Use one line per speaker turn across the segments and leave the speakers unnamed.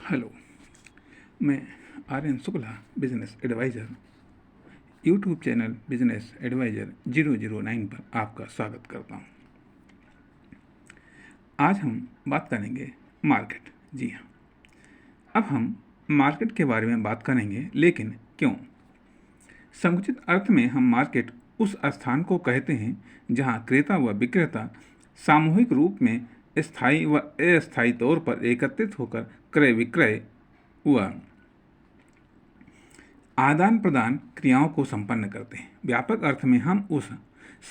Hello, मैं Aryan Shukla, business advisor, YouTube channel business advisor 009 पर आपका स्वागत करता हूँ। आज हम बात करेंगे मार्केट। जी हाँ, अब हम मार्केट के बारे में बात करेंगे, लेकिन क्यों? संकुचित अर्थ में हम मार्केट उस स्थान को कहते हैं जहाँ क्रेता व विक्रेता सामूहिक रूप में स्थायी व अस्थायी तौर पर एकत्रित होकर क्रय विक्रय व आदान प्रदान क्रियाओं को संपन्न करते हैं। व्यापक अर्थ में हम उस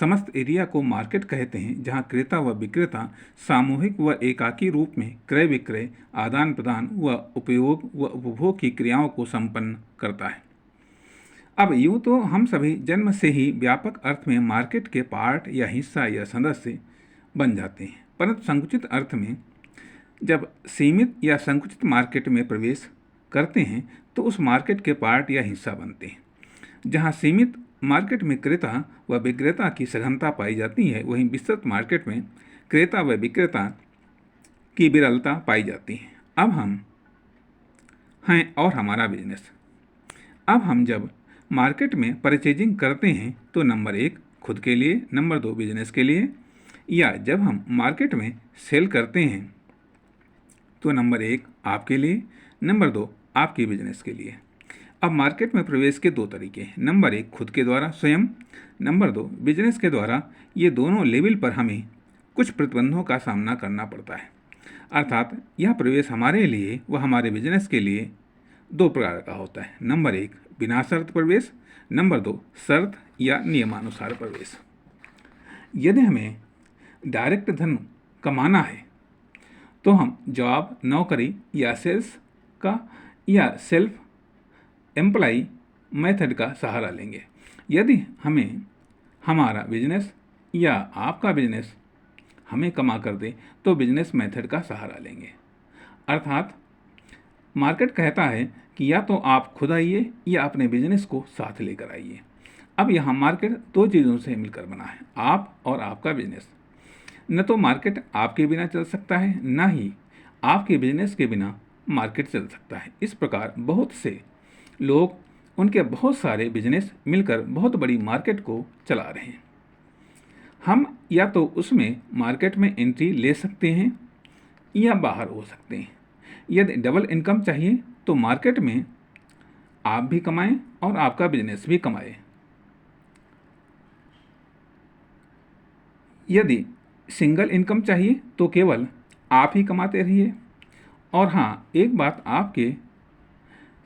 समस्त एरिया को मार्केट कहते हैं जहां क्रेता व विक्रेता सामूहिक व एकाकी रूप में क्रय विक्रय, आदान प्रदान व उपयोग व उपभोग की क्रियाओं को संपन्न करता है। अब यूँ तो हम सभी जन्म से ही व्यापक अर्थ में मार्केट के पार्ट या हिस्सा या सदस्य बन जाते हैं, परंतु संकुचित अर्थ में जब सीमित या संकुचित मार्केट में प्रवेश करते हैं तो उस मार्केट के पार्ट या हिस्सा बनते हैं। जहां सीमित मार्केट में क्रेता व विक्रेता की सघनता पाई जाती है, वहीं विस्तृत मार्केट में क्रेता व विक्रेता की विरलता पाई जाती है। अब हम हैं और हमारा बिजनेस। अब हम जब मार्केट में परचेजिंग करते हैं तो नंबर 1 खुद के लिए, नंबर 2 बिजनेस के लिए, या जब हम मार्केट में सेल करते हैं तो नंबर 1 आपके लिए, नंबर 2 आपके बिजनेस के लिए। अब मार्केट में प्रवेश के दो तरीके हैं। नंबर 1 खुद के द्वारा स्वयं, नंबर 2 बिजनेस के द्वारा। ये दोनों लेवल पर हमें कुछ प्रतिबंधों का सामना करना पड़ता है, अर्थात यह प्रवेश हमारे लिए व हमारे बिजनेस के लिए दो प्रकार का होता है। नंबर 1 बिना शर्त प्रवेश, नंबर 2 शर्त या नियमानुसार प्रवेश। यदि हमें डायरेक्ट धन कमाना है तो हम जॉब, नौकरी या सेल्स का या सेल्फ एम्प्लॉय मेथड का सहारा लेंगे। यदि हमें हमारा बिजनेस या आपका बिजनेस हमें कमा कर दे तो बिजनेस मेथड का सहारा लेंगे। अर्थात मार्केट कहता है कि या तो आप खुद आइए या अपने बिजनेस को साथ लेकर आइए। अब यहाँ मार्केट दो चीज़ों से मिलकर बना है, आप और आपका बिजनेस। न तो मार्केट आपके बिना चल सकता है, न ही आपके बिजनेस के बिना मार्केट चल सकता है। इस प्रकार बहुत से लोग, उनके बहुत सारे बिजनेस मिलकर बहुत बड़ी मार्केट को चला रहे हैं। हम या तो उसमें मार्केट में एंट्री ले सकते हैं या बाहर हो सकते हैं। यदि डबल इनकम चाहिए तो मार्केट में आप भी कमाएं और आपका बिजनेस भी कमाए। यदि सिंगल इनकम चाहिए तो केवल आप ही कमाते रहिए। और हाँ, एक बात, आपके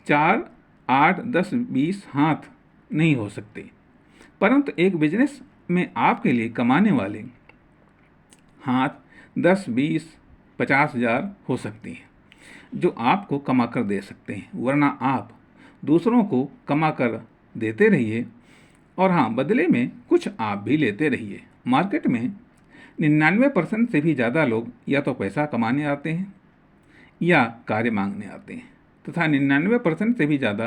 4, 8, 10, 20 हाथ नहीं हो सकते, परंतु एक बिजनेस में आपके लिए कमाने वाले हाथ 10, 20, 50 हज़ार हो सकती हैं, जो आपको कमा कर दे सकते हैं। वरना आप दूसरों को कमा कर देते रहिए और हाँ, बदले में कुछ आप भी लेते रहिए। मार्केट में 99% से भी ज़्यादा लोग या तो पैसा कमाने आते हैं या कार्य मांगने आते हैं, तथा 99% से भी ज़्यादा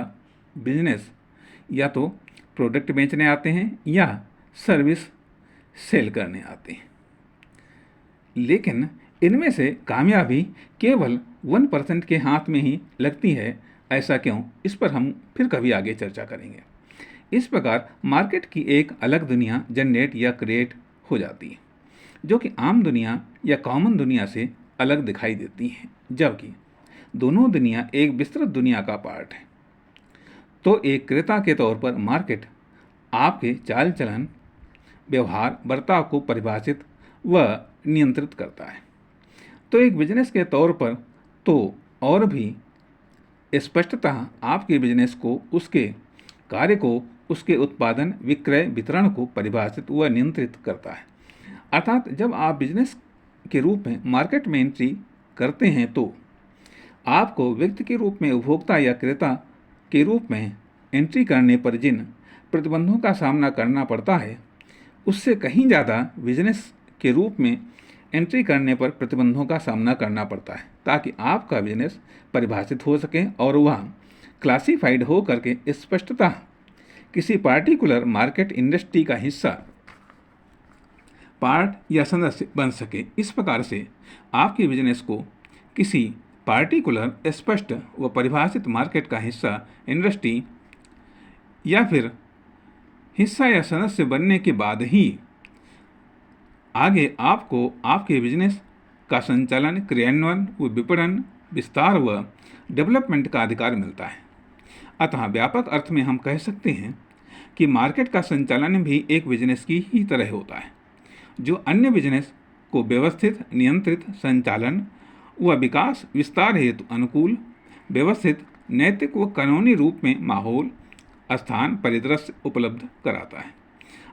बिजनेस या तो प्रोडक्ट बेचने आते हैं या सर्विस सेल करने आते हैं। लेकिन इनमें से कामयाबी केवल 1% के हाथ में ही लगती है। ऐसा क्यों? इस पर हम फिर कभी आगे चर्चा करेंगे। इस प्रकार मार्केट की एक अलग दुनिया जनरेट या क्रिएट हो जाती है, जो कि आम दुनिया या कॉमन दुनिया से अलग दिखाई देती है, जबकि दोनों दुनिया एक विस्तृत दुनिया का पार्ट है। तो एक क्रेता के तौर पर मार्केट आपके चाल चलन, व्यवहार, बर्ताव को परिभाषित व नियंत्रित करता है। तो एक बिजनेस के तौर पर तो और भी स्पष्टतः आपके बिजनेस को, उसके कार्य को, उसके उत्पादन, विक्रय, वितरण को परिभाषित व नियंत्रित करता है। अर्थात जब आप बिजनेस के रूप में मार्केट में एंट्री करते हैं तो आपको व्यक्ति के रूप में, उपभोक्ता या क्रेता के रूप में एंट्री करने पर जिन प्रतिबंधों का सामना करना पड़ता है, उससे कहीं ज़्यादा बिजनेस के रूप में एंट्री करने पर प्रतिबंधों का सामना करना पड़ता है, ताकि आपका बिजनेस परिभाषित हो सके और वह क्लासिफाइड हो करके स्पष्टतः किसी पार्टिकुलर मार्केट इंडस्ट्री का हिस्सा, पार्ट या सदस्य बन सके। इस प्रकार से आपके बिजनेस को किसी पार्टिकुलर स्पष्ट व परिभाषित मार्केट का हिस्सा, इंडस्ट्री या फिर हिस्सा या सदस्य बनने के बाद ही आगे आपको आपके बिजनेस का संचालन, क्रियान्वयन व विपणन, विस्तार व डेवलपमेंट का अधिकार मिलता है। अतः व्यापक अर्थ में हम कह सकते हैं कि मार्केट का संचालन भी एक बिजनेस की ही तरह होता है, जो अन्य बिजनेस को व्यवस्थित, नियंत्रित संचालन व विकास विस्तार हेतु अनुकूल, व्यवस्थित, नैतिक व कानूनी रूप में माहौल, स्थान, परिदृश्य उपलब्ध कराता है।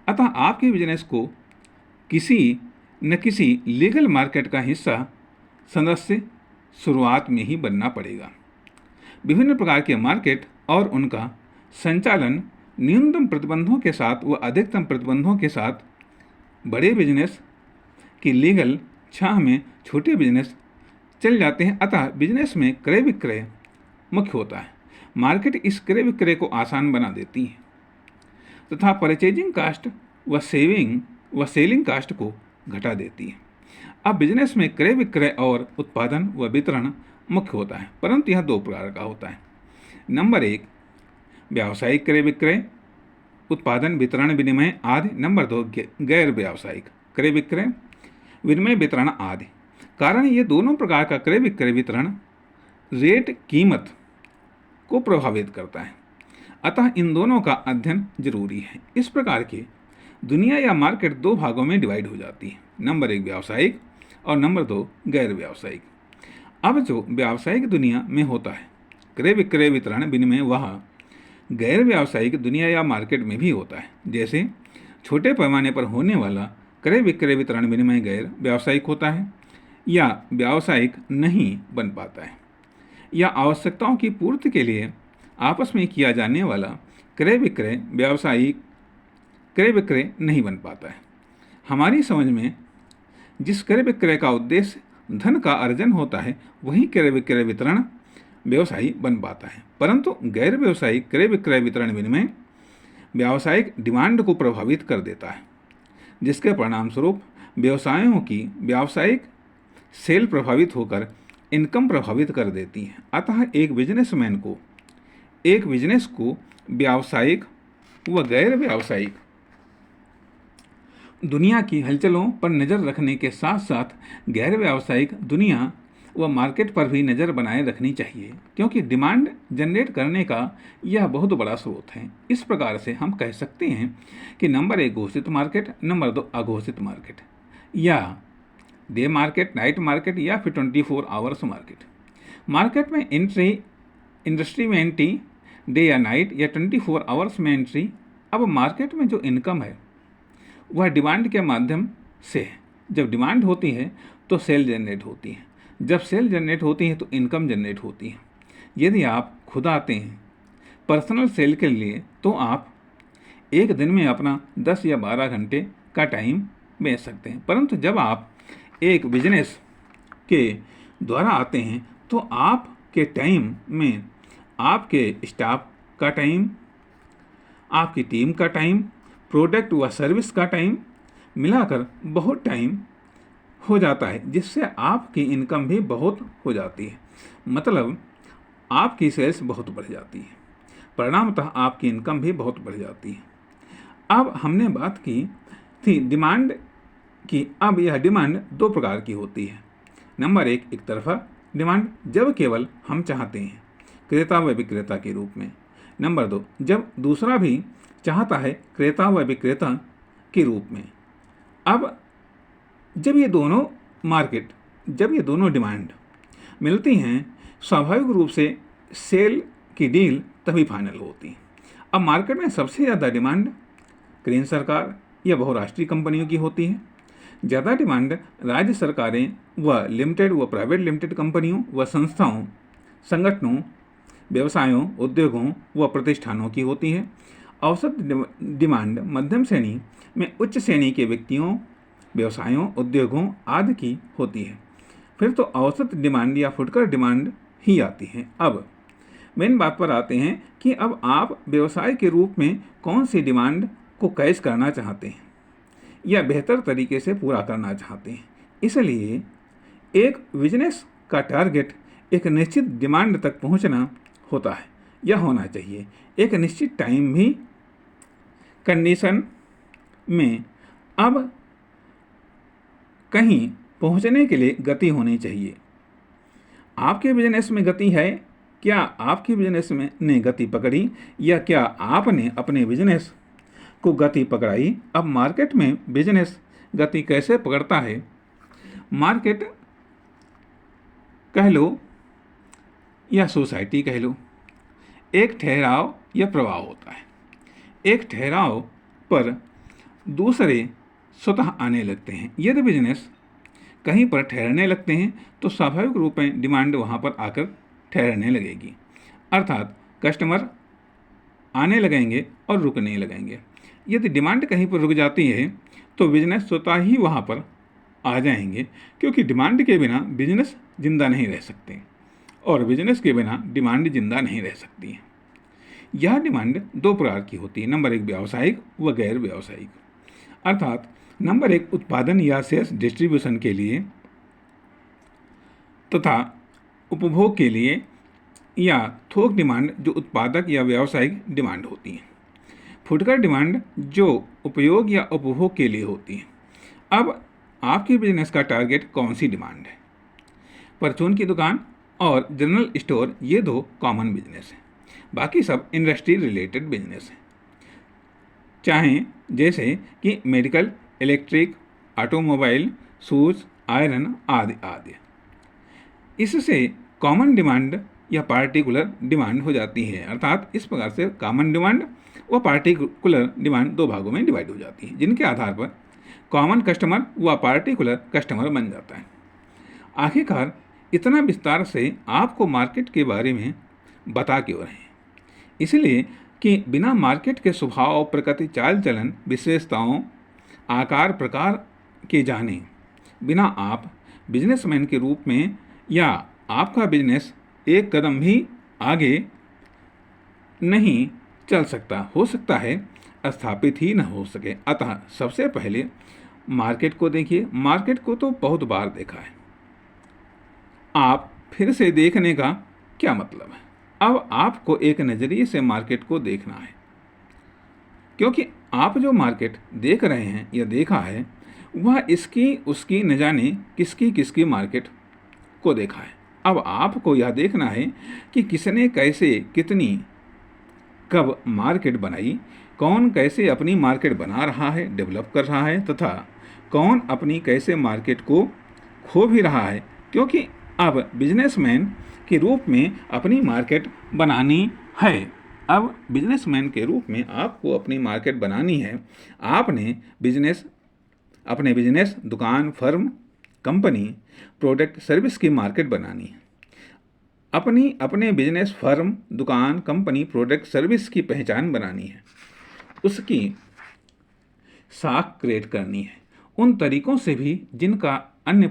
अतः आपके बिजनेस को किसी न किसी लीगल मार्केट का हिस्सा, सदस्य शुरुआत में ही बनना पड़ेगा। विभिन्न प्रकार के मार्केट और उनका संचालन न्यूनतम प्रतिबंधों के साथ व अधिकतम प्रतिबंधों के साथ बड़े बिजनेस की लीगल छाह में छोटे बिजनेस चल जाते हैं। अतः बिजनेस में क्रय विक्रय मुख्य होता है। मार्केट इस क्रय विक्रय को आसान बना देती है तथा परचेजिंग कास्ट व सेलिंग कास्ट को घटा देती है। अब बिजनेस में क्रय विक्रय और उत्पादन व वितरण मुख्य होता है, परंतु यह दो प्रकार का होता है। नंबर 1 व्यावसायिक क्रय विक्रय, उत्पादन, वितरण, विनिमय आदि। नंबर 2 गैर व्यावसायिक क्रय विक्रय, विनिमय, वितरण आदि। कारण ये दोनों प्रकार का क्रय विक्रय वितरण रेट, कीमत को प्रभावित करता है। अतः इन दोनों का अध्ययन जरूरी है। इस प्रकार के दुनिया या मार्केट दो भागों में डिवाइड हो जाती है। नंबर 1 व्यावसायिक और नंबर 2 गैर व्यावसायिक। अब जो व्यावसायिक दुनिया में होता है क्रय विक्रय वितरण विनिमय, वह गैर व्यावसायिक दुनिया या मार्केट में भी होता है। जैसे छोटे पैमाने पर होने वाला क्रय विक्रय वितरण विनिमय गैर व्यावसायिक होता है या व्यावसायिक नहीं बन पाता है, या आवश्यकताओं की पूर्ति के लिए आपस में किया जाने वाला क्रय विक्रय व्यावसायिक क्रय विक्रय नहीं बन पाता है। हमारी समझ में जिस क्रय विक्रय का उद्देश्य धन का अर्जन होता है वही क्रय विक्रय वितरण व्यवसायी बन पाता है, परंतु गैर व्यावसायिक क्रय विक्रय वितरण विनिमय व्यावसायिक डिमांड को प्रभावित कर देता है, जिसके परिणाम स्वरूप व्यवसायों की व्यावसायिक सेल प्रभावित होकर इनकम प्रभावित कर देती है। अतः एक बिजनेस को व्यावसायिक व गैर व्यावसायिक दुनिया की हलचलों पर नज़र रखने के साथ साथ गैर व्यावसायिक दुनिया व मार्केट पर भी नज़र बनाए रखनी चाहिए, क्योंकि डिमांड जनरेट करने का यह बहुत बड़ा स्रोत है। इस प्रकार से हम कह सकते हैं कि नंबर 1 घोषित मार्केट, नंबर 2 अघोषित मार्केट, या डे मार्केट, नाइट मार्केट, या फिर 24 आवर्स मार्केट। मार्केट में एंट्री, इंडस्ट्री में एंट्री डे या नाइट या 24 आवर्स में एंट्री। अब मार्केट में जो इनकम है वह डिमांड के माध्यम से है। जब डिमांड होती है तो सेल जनरेट होती है, जब सेल जनरेट होती है तो इनकम जनरेट होती है। यदि आप खुद आते हैं पर्सनल सेल के लिए तो आप एक दिन में अपना 10 या 12 घंटे का टाइम बेच सकते हैं, परंतु जब आप एक बिजनेस के द्वारा आते हैं तो आपके टाइम में आपके स्टाफ का टाइम, आपकी टीम का टाइम, प्रोडक्ट व सर्विस का टाइम मिलाकर बहुत टाइम हो जाता है, जिससे आपकी इनकम भी बहुत हो जाती है। मतलब आपकी सेल्स बहुत बढ़ जाती है, परिणामतः आपकी इनकम भी बहुत बढ़ जाती है। अब हमने बात की थी डिमांड की। अब यह डिमांड दो प्रकार की होती है। नंबर 1 एक तरफा डिमांड, जब केवल हम चाहते हैं, क्रेता व विक्रेता के रूप में। नंबर 2 जब दूसरा भी चाहता है, क्रेता व विक्रेता के रूप में। अब जब ये दोनों डिमांड मिलती हैं, स्वाभाविक रूप से सेल की डील तभी फाइनल होती है। अब मार्केट में सबसे ज़्यादा डिमांड केंद्र सरकार या बहुराष्ट्रीय कंपनियों की होती है। ज़्यादा डिमांड राज्य सरकारें व लिमिटेड व प्राइवेट लिमिटेड कंपनियों व संस्थाओं, संगठनों, व्यवसायों, उद्योगों व प्रतिष्ठानों की होती है। औसत डिमांड मध्यम श्रेणी में उच्च श्रेणी के व्यक्तियों, व्यवसायों, उद्योगों आदि की होती है। फिर तो औसत डिमांड या फुटकर डिमांड ही आती है। अब मेन बात पर आते हैं कि अब आप व्यवसाय के रूप में कौन सी डिमांड को कैच करना चाहते हैं या बेहतर तरीके से पूरा करना चाहते हैं। इसलिए एक बिजनेस का टारगेट एक निश्चित डिमांड तक पहुंचना होता है या होना चाहिए। एक निश्चित टाइम भी कंडीशन में अब कहीं पहुंचने के लिए गति होनी चाहिए। आपके बिजनेस में गति है? क्या आपके बिजनेस में ने गति पकड़ी, या क्या आपने अपने बिजनेस को गति पकड़ाई? अब मार्केट में बिजनेस गति कैसे पकड़ता है? मार्केट कह लो या सोसाइटी कह लो, एक ठहराव या प्रवाह होता है। एक ठहराव पर दूसरे स्वतः आने लगते हैं। यदि बिजनेस कहीं पर ठहरने लगते हैं तो स्वाभाविक रूप में डिमांड वहाँ पर आकर ठहरने लगेगी, अर्थात कस्टमर आने लगेंगे और रुकने लगेंगे। यदि डिमांड कहीं पर रुक जाती है तो बिजनेस स्वतः ही वहाँ पर आ जाएंगे, क्योंकि डिमांड के बिना बिजनेस जिंदा नहीं रह सकते और बिजनेस के बिना डिमांड जिंदा नहीं रह सकती है। यह डिमांड दो प्रकार की होती है, नंबर एक व्यावसायिक व गैर व्यावसायिक। अर्थात नंबर एक उत्पादन या सेल्स डिस्ट्रीब्यूशन के लिए तथा उपभोग के लिए, या थोक डिमांड जो उत्पादक या व्यावसायिक डिमांड होती है। फुटकर डिमांड जो उपयोग या उपभोग के लिए होती है। अब आपके बिजनेस का टारगेट कौन सी डिमांड है? परचून की दुकान और जनरल स्टोर ये दो कॉमन बिजनेस हैं, बाकी सब इंडस्ट्री रिलेटेड बिजनेस हैं, चाहे जैसे कि medical, electric, automobile, shoes, iron आदि आदि। इससे कॉमन डिमांड या पार्टिकुलर डिमांड हो जाती है। अर्थात इस प्रकार से कॉमन डिमांड व पार्टिकुलर डिमांड दो भागों में डिवाइड हो जाती है, जिनके आधार पर कॉमन कस्टमर व पार्टिकुलर कस्टमर बन जाता है। आखिरकार इतना विस्तार से आपको मार्केट के बारे में बता क्यों रहे हैं? इसलिए कि बिना मार्केट के स्वभाव, प्रकृति, चाल चलन, विशेषताओं, आकार, प्रकार के जाने बिना आप बिजनेसमैन के रूप में या आपका बिजनेस एक कदम भी आगे नहीं चल सकता, हो सकता है स्थापित ही न हो सके। अतः सबसे पहले मार्केट को देखिए। मार्केट को तो बहुत बार देखा है, आप फिर से देखने का क्या मतलब है? अब आपको एक नज़रिए से मार्केट को देखना है, क्योंकि आप जो मार्केट देख रहे हैं या देखा है वह इसकी उसकी न जाने किसकी किसकी मार्केट को देखा है। अब आपको यह देखना है कि किसने कैसे, कितनी, कब मार्केट बनाई, कौन कैसे अपनी मार्केट बना रहा है, डेवलप कर रहा है, तथा कौन अपनी कैसे मार्केट को खो भी रहा है। क्योंकि अब बिजनेसमैन के रूप में अपनी मार्केट बनानी है। अब बिजनेसमैन के रूप में आपको अपनी मार्केट बनानी है। आपने अपने बिजनेस, दुकान, फर्म, कंपनी, प्रोडक्ट, सर्विस की मार्केट बनानी है। अपने बिजनेस, फर्म, दुकान, कंपनी, प्रोडक्ट, सर्विस की पहचान बनानी है, उसकी साख क्रिएट करनी है, उन तरीकों से भी जिनका अन्य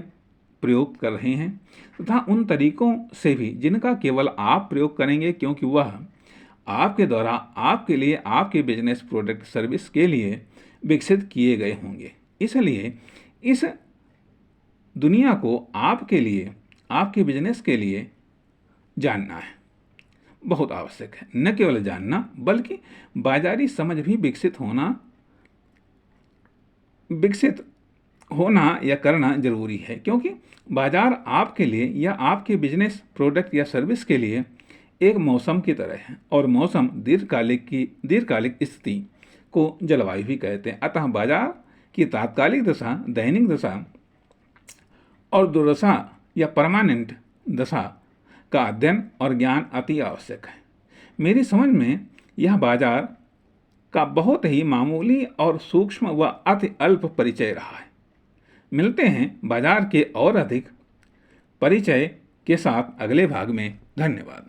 प्रयोग कर रहे हैं तथा उन तरीकों से भी जिनका केवल आप प्रयोग करेंगे, क्योंकि वह आपके द्वारा आपके लिए, आपके बिजनेस, प्रोडक्ट, सर्विस के लिए विकसित किए गए होंगे। इसलिए इस दुनिया को आपके लिए, आपके बिजनेस के लिए जानना है, बहुत आवश्यक है। न केवल जानना बल्कि बाजारी समझ भी विकसित होना या करना जरूरी है, क्योंकि बाजार आपके लिए या आपके बिजनेस, प्रोडक्ट या सर्विस के लिए एक मौसम की तरह है, और मौसम दीर्घकालिक स्थिति को जलवायु भी कहते हैं। अतः बाजार की तात्कालिक दशा, दैनिक दशा और दुर्दशा या परमानेंट दशा का अध्ययन और ज्ञान अति आवश्यक है। मेरी समझ में यह बाजार का बहुत ही मामूली और सूक्ष्म व अति अल्प परिचय रहा है। मिलते हैं बाजार के और अधिक परिचय के साथ अगले भाग में। धन्यवाद।